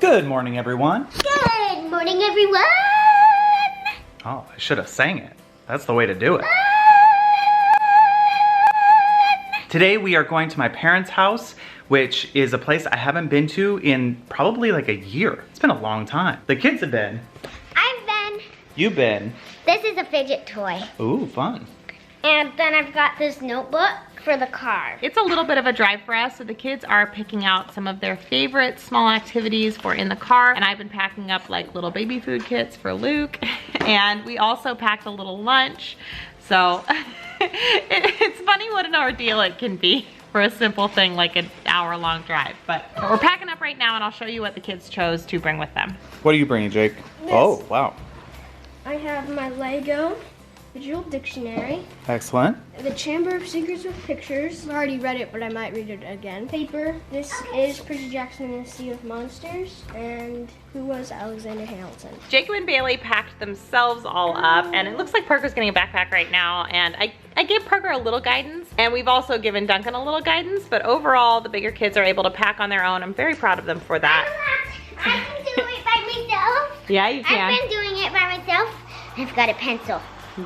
Good morning, everyone. Good morning, everyone. Oh, I should have sang it. That's the way to do it. Today we are going to my parents' house, which is a place I haven't been to in probably like a year. It's been a long time. The kids have been. I've been. You've been. This is a fidget toy. Ooh, fun. And then I've got this notebook for the car. It's a little bit of a drive for us, so the kids are picking out some of their favorite small activities for in the car, and I've been packing up like little baby food kits for Luke, and we also packed a little lunch. So it's funny what an ordeal it can be for a simple thing like an hour-long drive. But we're packing up right now, and I'll show you what the kids chose to bring with them. What are you bringing, Jake? Oh, wow. I have my Lego Visual Dictionary. Excellent. The Chamber of Secrets with pictures. I already read it, but I might read it again. Paper. This is Percy Jackson and the Sea of Monsters. And who was Alexander Hamilton? Jacob and Bailey packed themselves all up, and it looks like Parker's getting a backpack right now, and I gave Parker a little guidance, and we've also given Duncan a little guidance, but overall the bigger kids are able to pack on their own. I'm very proud of them for that. I can do it by myself. Yeah, you can. I've been doing it by myself. I've got a pencil.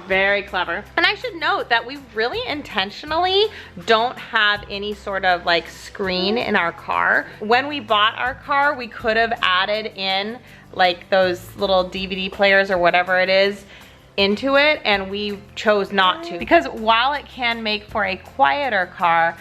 Very clever. And I should note that we really intentionally don't have any sort of like screen in our car. When we bought our car, we could have added in like those little DVD players or whatever it is into it, and we chose not to. Because while it can make for a quieter car,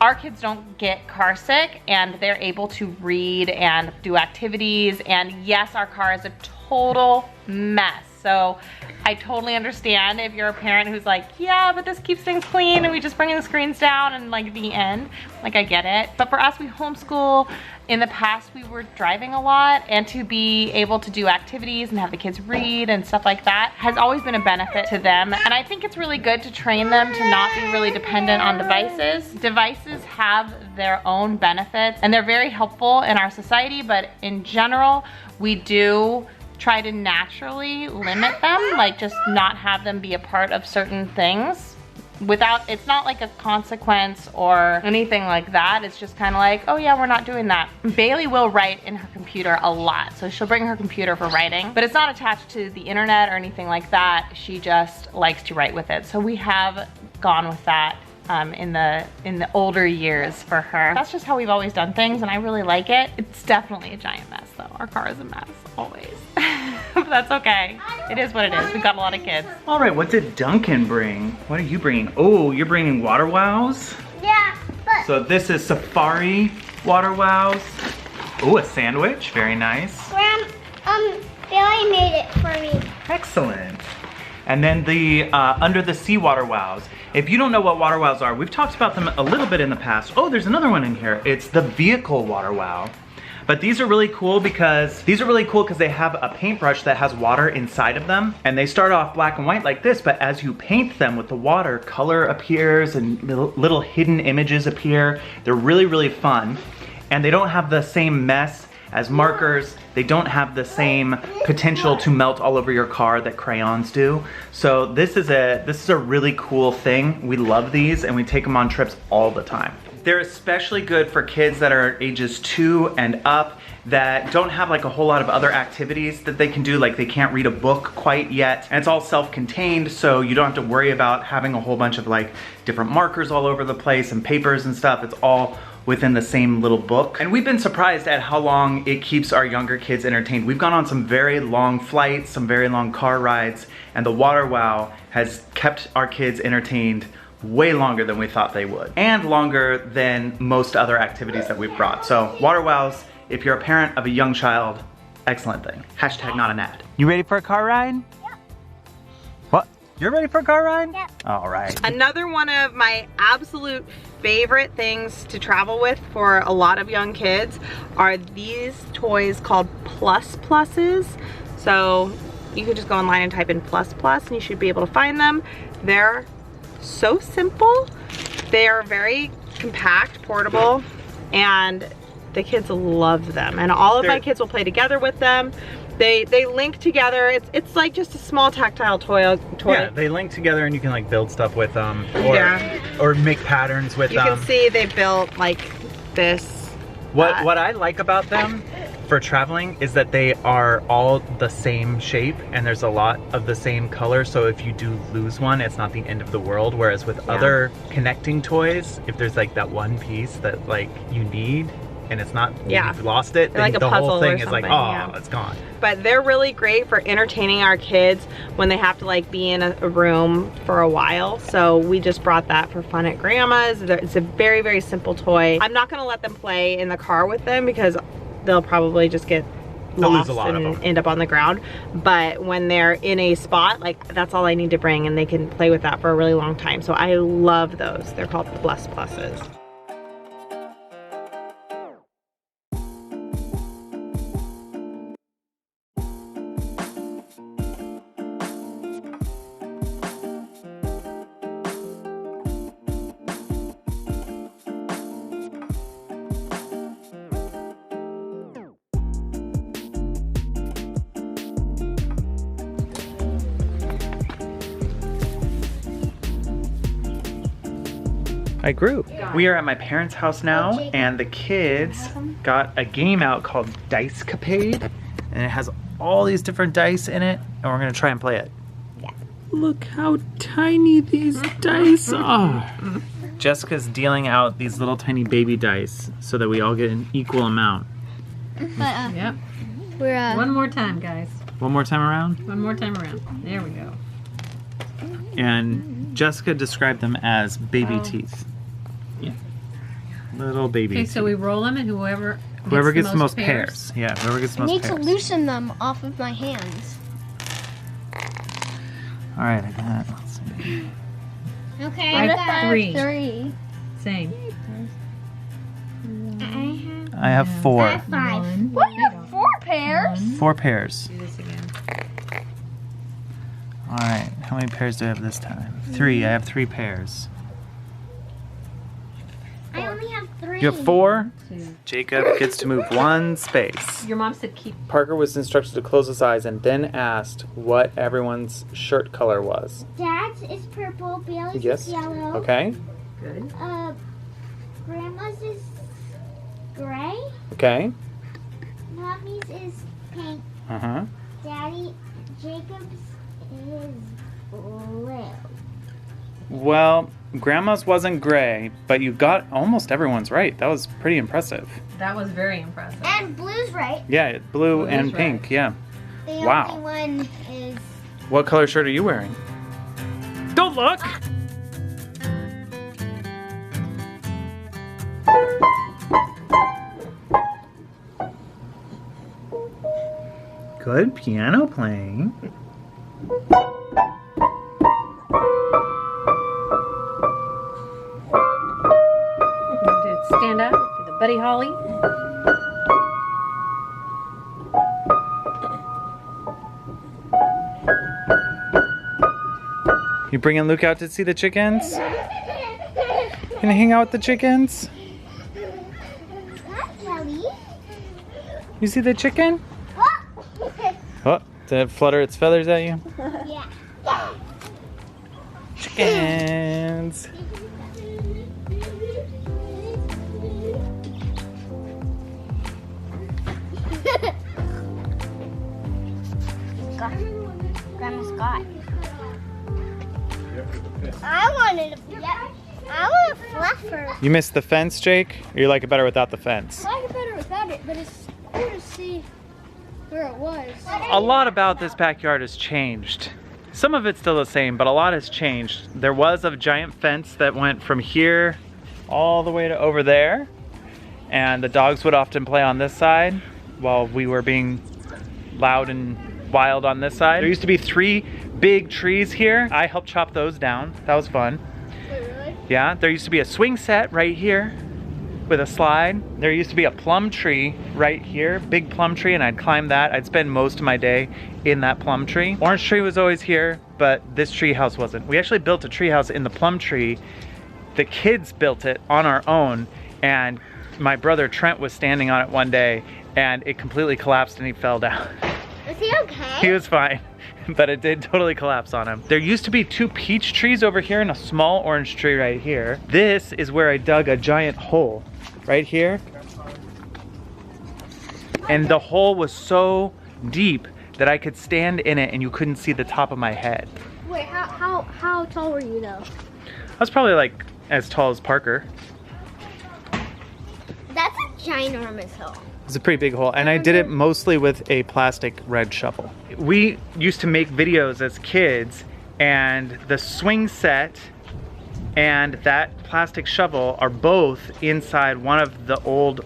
our kids don't get car sick and they're able to read and do activities. And yes, our car is a total mess. So I totally understand if you're a parent who's like, yeah, but this keeps things clean and we just bring the screens down and like the end. Like, I get it. But for us, we homeschool. In the past, we were driving a lot, and to be able to do activities and have the kids read and stuff like that has always been a benefit to them. And I think it's really good to train them to not be really dependent on devices. Devices have their own benefits and they're very helpful in our society, but in general, we do try to naturally limit them, like just not have them be a part of certain things without, it's not like a consequence or anything like that. It's just kind of like, oh yeah, we're not doing that. Bailey will write in her computer a lot, so she'll bring her computer for writing, but it's not attached to the internet or anything like that. She just likes to write with it. So we have gone with that in the older years for her. That's just how we've always done things, and I really like it. It's definitely a giant mess though. Our car is a mess, always. But that's okay. It is what it is. We've got a lot of kids. All right, what did Duncan bring? What are you bringing? Oh, you're bringing Water Wows? Yeah, but So this is Safari Water Wows. Oh, a sandwich, very nice. Billy made it for me. Excellent. And then the Under the Sea Water Wows. If you don't know what Water Wows are, we've talked about them a little bit in the past. Oh, there's another one in here. It's the Vehicle Water Wow. But these are really cool because they have a paintbrush that has water inside of them, and they start off black and white like this, but as you paint them with the water, color appears and little hidden images appear. They're really, really fun, and they don't have the same mess as markers. They don't have the same potential to melt all over your car that crayons do. So this is a really cool thing. We love these, and we take them on trips all the time. They're especially good for kids that are ages 2 and up that don't have like a whole lot of other activities that they can do, like they can't read a book quite yet. And it's all self-contained, so you don't have to worry about having a whole bunch of like different markers all over the place and papers and stuff. It's all within the same little book. And we've been surprised at how long it keeps our younger kids entertained. We've gone on some very long flights, some very long car rides, and the Water Wow has kept our kids entertained way longer than we thought they would, and longer than most other activities that we've brought. So Water Wows, if you're a parent of a young child, excellent thing. Hashtag not an ad. You ready for a car ride? Yep. What? You're ready for a car ride? Yep. All right. Another one of my absolute favorite things to travel with for a lot of young kids are these toys called Plus Pluses. So you can just go online and type in Plus Plus and you should be able to find them. They're so simple. They are very compact, portable, and the kids love them. And all of my kids will play together with them. They link together. It's like just a small tactile toy. Yeah, they link together and you can like build stuff with them, or or make patterns with them. You can see they built like this. What I like about them for traveling is that they are all the same shape and there's a lot of the same color, so if you do lose one, it's not the end of the world. Whereas with other connecting toys, if there's like that one piece that like you need and it's not, you've lost it, then like a the whole puzzle thing or is like, something, oh, it's gone. But they're really great for entertaining our kids when they have to like be in a room for a while. So we just brought that for fun at Grandma's. It's a very, very simple toy. I'm not gonna let them play in the car with them because they'll probably just get lost and end up on the ground. But when they're in a spot, like that's all I need to bring and they can play with that for a really long time. So I love those. They're called Plus Pluses. I grew. We are at my parents' house now, and the kids got a game out called Dice Capade, and it has all these different dice in it, and we're gonna try and play it. Yeah. Look how tiny these dice are. Jessica's dealing out these little tiny baby dice so that we all get an equal amount. Yep. We're One more time, guys. One more time around. One more time around. There we go. And Jessica described them as baby teeth. Yeah. Little baby Okay, teeth. so we roll them, and whoever gets the most pairs. Yeah, whoever gets the I most need pairs. to loosen them off of my hands. All right, I got. Let's see. Okay, I I got got three. 3. Same. I have 4. 5. What? You have 4 pairs? 4 pairs. Do this again. All right, how many pairs do I have this time? 3. I have 3 pairs. I only have 3. You have 4. 2. Jacob gets to move 1 space. Your mom said keep. Parker was instructed to close his eyes and then asked what everyone's shirt color was. Dad's is purple, Bailey's Yes. is yellow. Okay. Good. Grandma's is gray. Okay. Mommy's is pink. Uh-huh. Jacob's is blue. Well, Grandma's wasn't gray, but you got almost everyone's right. That was pretty impressive. That was very impressive. And blue's right. Yeah, blue Blue's and right. pink, yeah. The Wow. only one is... What color shirt are you wearing? Don't look! Good piano playing. Stand up for the Buddy Holly. You bringing Luke out to see the chickens? Gonna hang out with the chickens? Hi, Kelly. You see the chicken? Oh. Oh, did it flutter its feathers at you? Yeah. Chickens. Grandma Scott. I wanted a fluffer. You missed the fence, Jake? Or you like it better without the fence? I like it better without it, but it's cool to see where it was. A lot about this backyard has changed. Some of it's still the same, but a lot has changed. There was a giant fence that went from here all the way to over there, and the dogs would often play on this side while we were being loud and wild on this side. There used to be 3 big trees here. I helped chop those down. That was fun. Wait, really? Yeah, there used to be a swing set right here with a slide. There used to be a plum tree right here, big plum tree, and I'd climb that. I'd spend most of my day in that plum tree. Orange tree was always here, but this tree house wasn't. We actually built a tree house in the plum tree. The kids built it on our own, and my brother Trent was standing on it one day, and it completely collapsed and he fell down. Was he okay? He was fine, but it did totally collapse on him. There used to be 2 peach trees over here and a small orange tree right here. This is where I dug a giant hole, right here. And the hole was so deep that I could stand in it and you couldn't see the top of my head. Wait, how tall were you though? I was probably like as tall as Parker. That's a ginormous hole. It's a pretty big hole, and I did it mostly with a plastic red shovel. We used to make videos as kids, and the swing set and that plastic shovel are both inside one of the old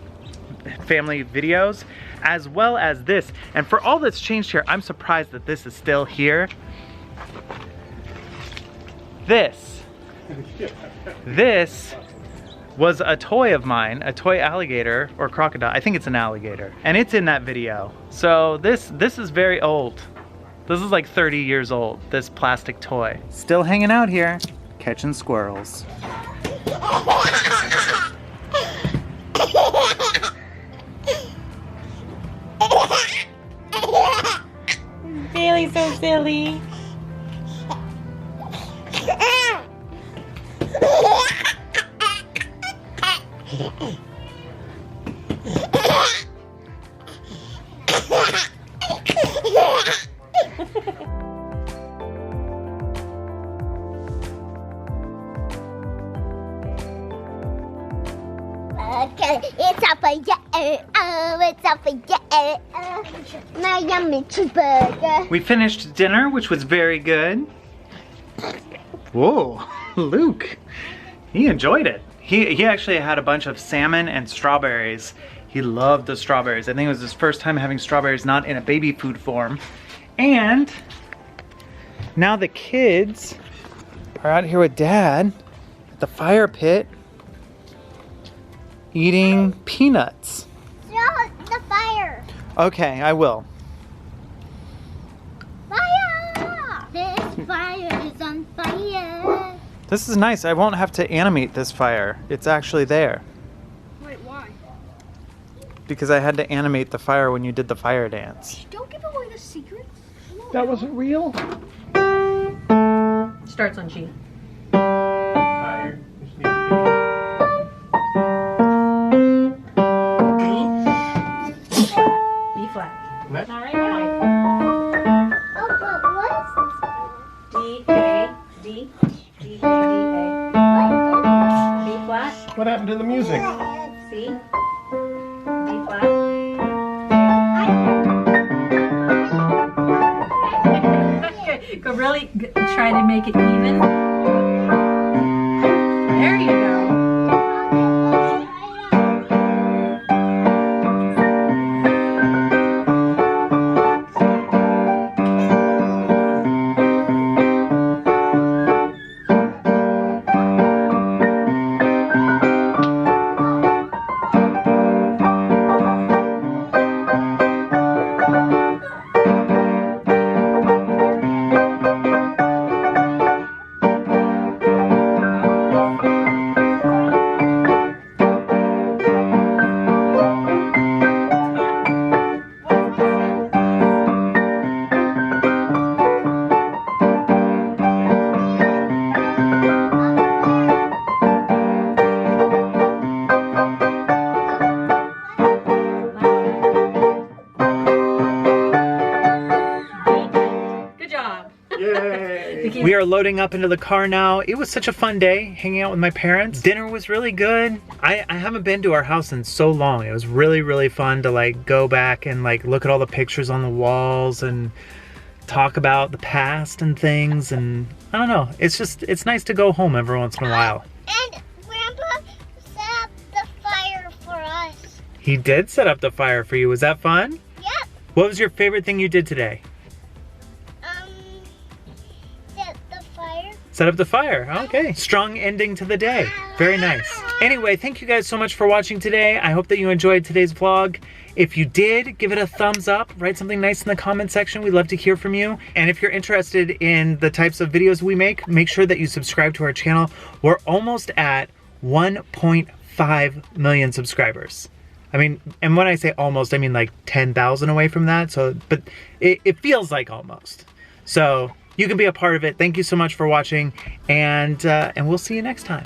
family videos, as well as this. And for all that's changed here, I'm surprised that this is still here. This was a toy of mine, a toy alligator or crocodile. I think it's an alligator, and it's in that video. So this is very old. This is like 30 years old, this plastic toy. Still hanging out here, catching squirrels. Bailey's so silly. Okay, it's up for you. Oh, it's up for you. My yummy cheeseburger. We finished dinner, which was very good. Whoa, Luke, he enjoyed it. He actually had a bunch of salmon and strawberries. He loved the strawberries. I think it was his first time having strawberries not in a baby food form. And now the kids are out here with Dad at the fire pit eating peanuts. Throw the fire. Okay, I will. Fire! This fire is on fire. This is nice. I won't have to animate this fire. It's actually there. Wait, why? Because I had to animate the fire when you did the fire dance. Don't give away the secret. That wasn't real? Starts on G. B flat. Not right now. Oh, but what is this? D, A, D, D, A, D, A. B flat, What happened to the music? C, B flat. Go really try to make it even. There you go. We are loading up into the car now. It was such a fun day hanging out with my parents. Dinner was really good. I haven't been to our house in so long. It was really, really fun to like go back and like look at all the pictures on the walls and talk about the past and things. And I don't know, it's nice to go home every once in a while. And Grandpa set up the fire for us. He did set up the fire for you. Was that fun? Yep. What was your favorite thing you did today? Set the fire. Set up the fire. Okay. Strong ending to the day. Very nice. Anyway, thank you guys so much for watching today. I hope that you enjoyed today's vlog. If you did, give it a thumbs up. Write something nice in the comment section. We'd love to hear from you. And if you're interested in the types of videos we make sure that you subscribe to our channel. We're almost at 1.5 million subscribers. I mean, and when I say almost, I mean like 10,000 away from that. So, but it feels like almost. So you can be a part of it. Thank you so much for watching, and we'll see you next time.